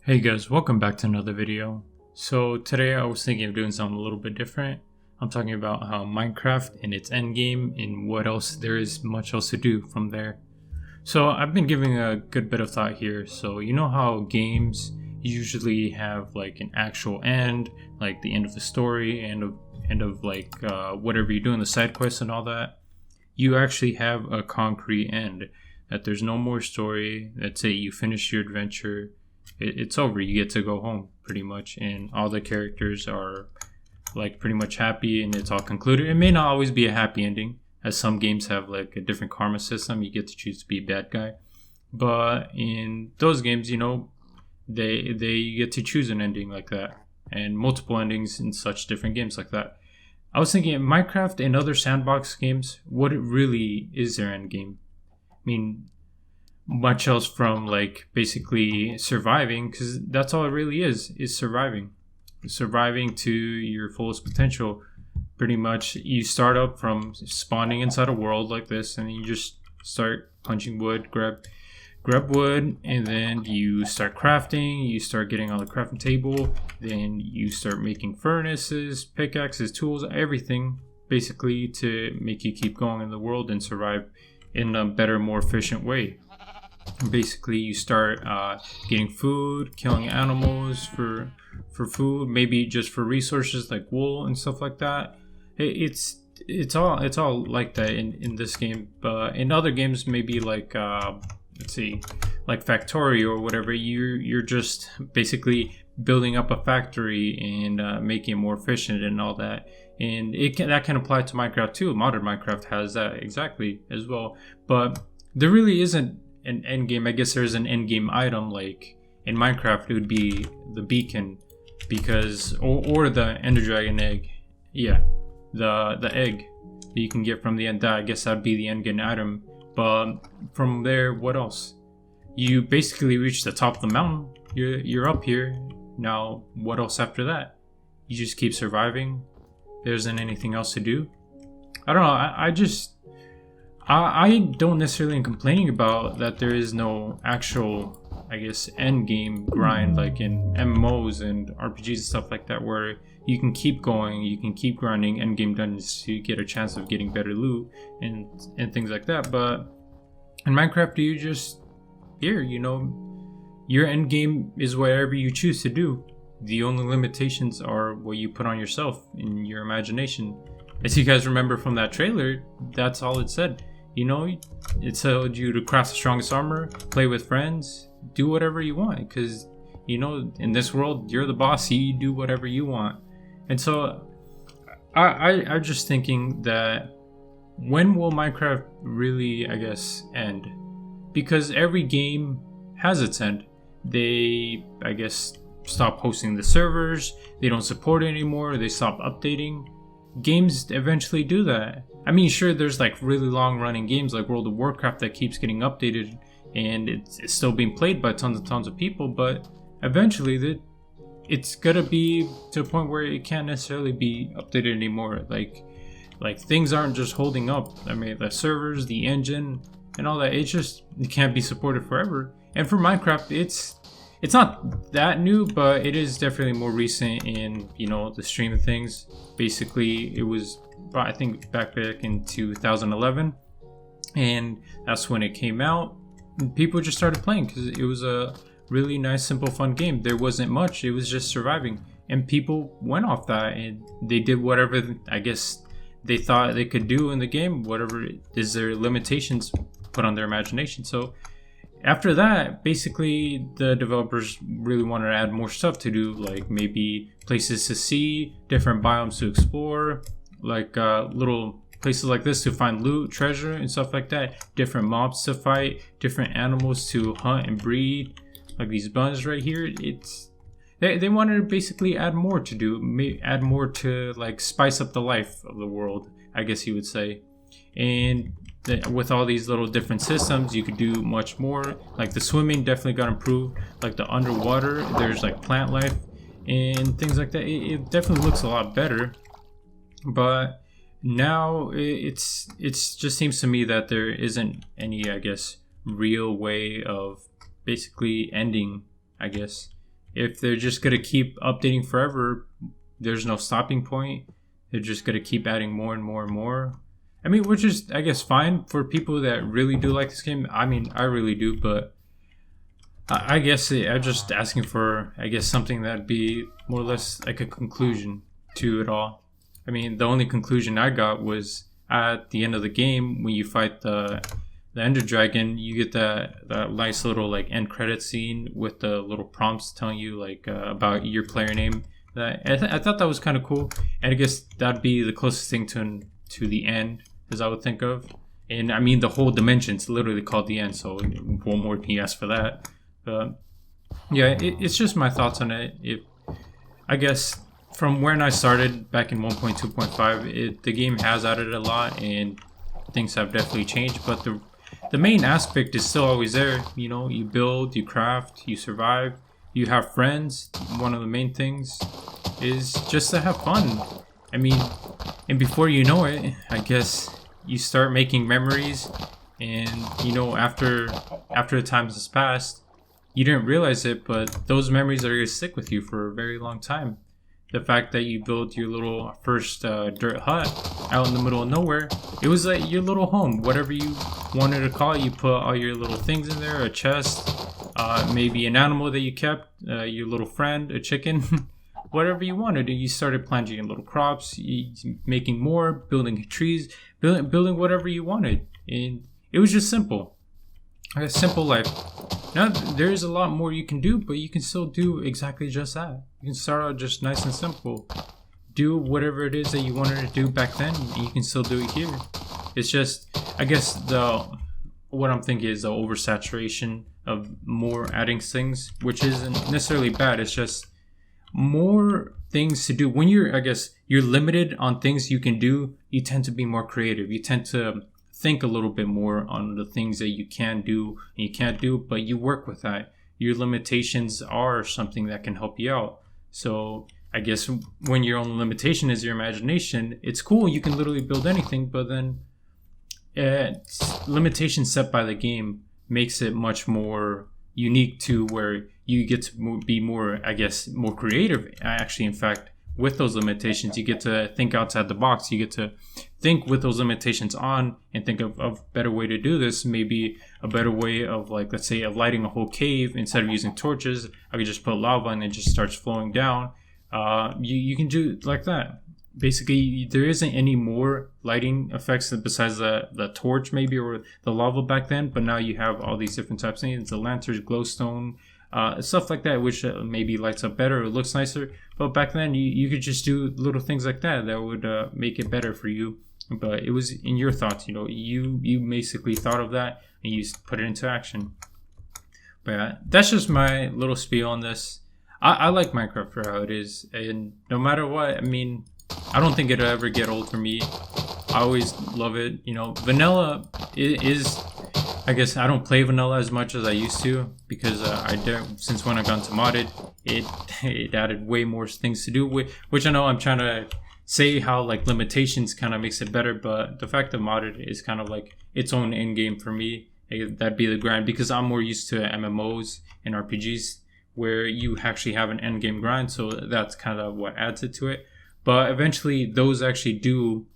Hey guys, welcome back to another video. So today I was thinking of doing something a little bit different. I'm talking about how Minecraft and its endgame and what else there is much else to do from there. So I've been giving a good bit of thought here. So you know how games usually have like an actual end, like the end of the story, end of like whatever you do in the side quests and all that. You actually have a concrete end. That there's no more story. Let's say you finish your adventure, it's over. You get to go home pretty much, and all the characters are like pretty much happy, and it's all concluded. It may not always be a happy ending, as some games have like a different karma system. You get to choose to be a bad guy, but in those games, they get to choose an ending like that, and multiple endings in such different games like that. I was thinking in Minecraft and other sandbox games, what it really is their end game. I mean, much else from like basically surviving, because that's all it really is surviving to your fullest potential. Pretty much you start up from spawning inside a world like this, and you just start punching wood, grab wood, and then you start crafting. You start getting on the crafting table, then you start making furnaces, pickaxes, tools, everything basically to make you keep going in the world and survive in a better, more efficient way. Basically you start getting food, killing animals for food, maybe just for resources like wool and stuff like that. It's all like that in this game, but in other games, maybe like let's see, like Factorio or whatever, you're just basically building up a factory and making it more efficient and all that. And that can apply to Minecraft too. Modern Minecraft has that exactly as well, but there really isn't an end game. I guess there's an end game item. Like in Minecraft, it would be the beacon, because or the Ender Dragon egg. Yeah, the egg that you can get from the end. I guess that'd be the end game item. But from there, what else? You basically reach the top of the mountain. You're up here now. What else after that? You just keep surviving. There isn't anything else to do. I don't know. I don't necessarily complaining about that there is no actual, I guess, end game grind like in MMOs and RPGs and stuff like that, where you can keep going, you can keep grinding end game dungeons to get a chance of getting better loot and things like that. But in Minecraft, you just here, your end game is whatever you choose to do. The only limitations are what you put on yourself in your imagination. As you guys remember from that trailer, that's all it said. It told you to craft the strongest armor, play with friends, do whatever you want, because in this world you're the boss. You do whatever you want. And so I'm just thinking that when will Minecraft really, I guess, end? Because every game has its end. They, I guess, stop hosting the servers, they don't support it anymore, they stop updating. Games eventually do that. I mean, sure, there's like really long running games like World of Warcraft that keeps getting updated and it's still being played by tons and tons of people, but eventually it's gonna be to a point where it can't necessarily be updated anymore. Like things aren't just holding up. I mean, the servers, the engine, and all that, it can't be supported forever. And for Minecraft, it's not that new, but it is definitely more recent in the stream of things. Basically, it was, I think, back in 2011, and that's when it came out. And people just started playing because it was a really nice, simple, fun game. There wasn't much; it was just surviving, and people went off that and they did whatever I guess they thought they could do in the game. Whatever is their limitations put on their imagination. So after that, basically, the developers really wanted to add more stuff to do, like maybe places to see, different biomes to explore, like little places like this to find loot, treasure, and stuff like that, different mobs to fight, different animals to hunt and breed, like these buns right here. They wanted to basically add more to do, add more to like spice up the life of the world, I guess you would say. And with all these little different systems, you could do much more. Like the swimming definitely got improved. Like the underwater, there's like plant life and things like that. It definitely looks a lot better. But now it's just seems to me that there isn't any, I guess, real way of basically ending, I guess, if they're just gonna keep updating forever, there's no stopping point. They're just gonna keep adding more and more and more. I mean, which is, I guess, fine for people that really do like this game. I mean, I really do, but I guess I'm just asking for, I guess, something that'd be more or less like a conclusion to it all. I mean, the only conclusion I got was at the end of the game when you fight the Ender Dragon, you get that nice little like end credit scene with the little prompts telling you like about your player name. I thought that was kind of cool, and I guess that'd be the closest thing to the end as I would think of. And I mean, the whole dimension's literally called the end, so what more can you ask for that? Yeah, it's just my thoughts on it. I guess from when I started back in 1.2.5, the game has added a lot and things have definitely changed, but the main aspect is still always there. You know, you build, you craft, you survive, you have friends. One of the main things is just to have fun. I mean, and before you know it, I guess you start making memories, and you know, after the time has passed, you didn't realize it, but those memories are going to stick with you for a very long time. The fact that you built your little first dirt hut out in the middle of nowhere, it was like your little home, whatever you wanted to call it. You put all your little things in there, a chest, maybe an animal that you kept, your little friend, a chicken, whatever you wanted. And you started planting little crops, making more, building trees, building whatever you wanted. And it was just simple. A simple life. Now, there's a lot more you can do, but you can still do exactly just that. You can start out just nice and simple. Do whatever it is that you wanted to do back then, and you can still do it here. It's just, I guess, what I'm thinking is the oversaturation of more adding things, which isn't necessarily bad. It's just more things to do. When you're limited on things you can do, you tend to be more creative. You tend to think a little bit more on the things that you can do and you can't do, but you work with that. Your limitations are something that can help you out. So I guess when your only limitation is your imagination, it's cool. You can literally build anything, but then limitations set by the game makes it much more unique to where you get to be more, I guess, more creative. Actually, in fact, with those limitations, you get to think outside the box. You get to think with those limitations on and think of a better way to do this. Maybe a better way of, like, let's say, of lighting a whole cave. Instead of using torches, I could just put lava and it just starts flowing down. You can do it like that. Basically, there isn't any more lighting effects besides the torch maybe or the lava back then. But now you have all these different types of things. The lanterns, glowstone, stuff like that, which maybe lights up better or looks nicer. But back then, you could just do little things like that would make it better for you. But it was in your thoughts, you know, you basically thought of that and you put it into action. But that's just my little spiel on this. I like Minecraft for how it is, and no matter what, I mean, I don't think it'll ever get old for me. I always love it. You know, vanilla is, I guess I don't play vanilla as much as I used to because since when I got into modded, it added way more things to do with, which I know I'm trying to say how like limitations kind of makes it better, but the fact that modded is kind of like its own end game for me. That'd be the grind because I'm more used to MMOs and RPGs where you actually have an end game grind, so that's kind of what adds it to it. But eventually, those actually do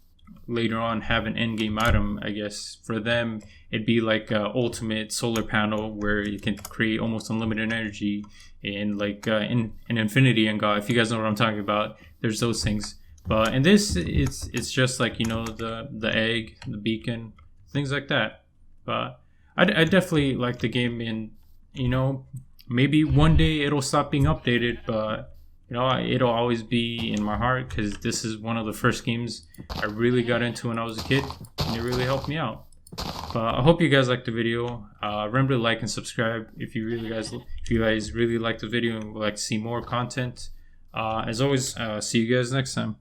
later on have an end game item. I guess for them, it'd be like a ultimate solar panel where you can create almost unlimited energy, and like in Infinity and God, if you guys know what I'm talking about, there's those things. But in this, it's just like, you know, the egg, the beacon, things like that. But I definitely like the game, and you know, maybe one day it'll stop being updated, but you know, it'll always be in my heart because this is one of the first games I really got into when I was a kid, and it really helped me out. But I hope you guys liked the video. Remember to like and subscribe if you guys really like the video and would like to see more content. As always, see you guys next time.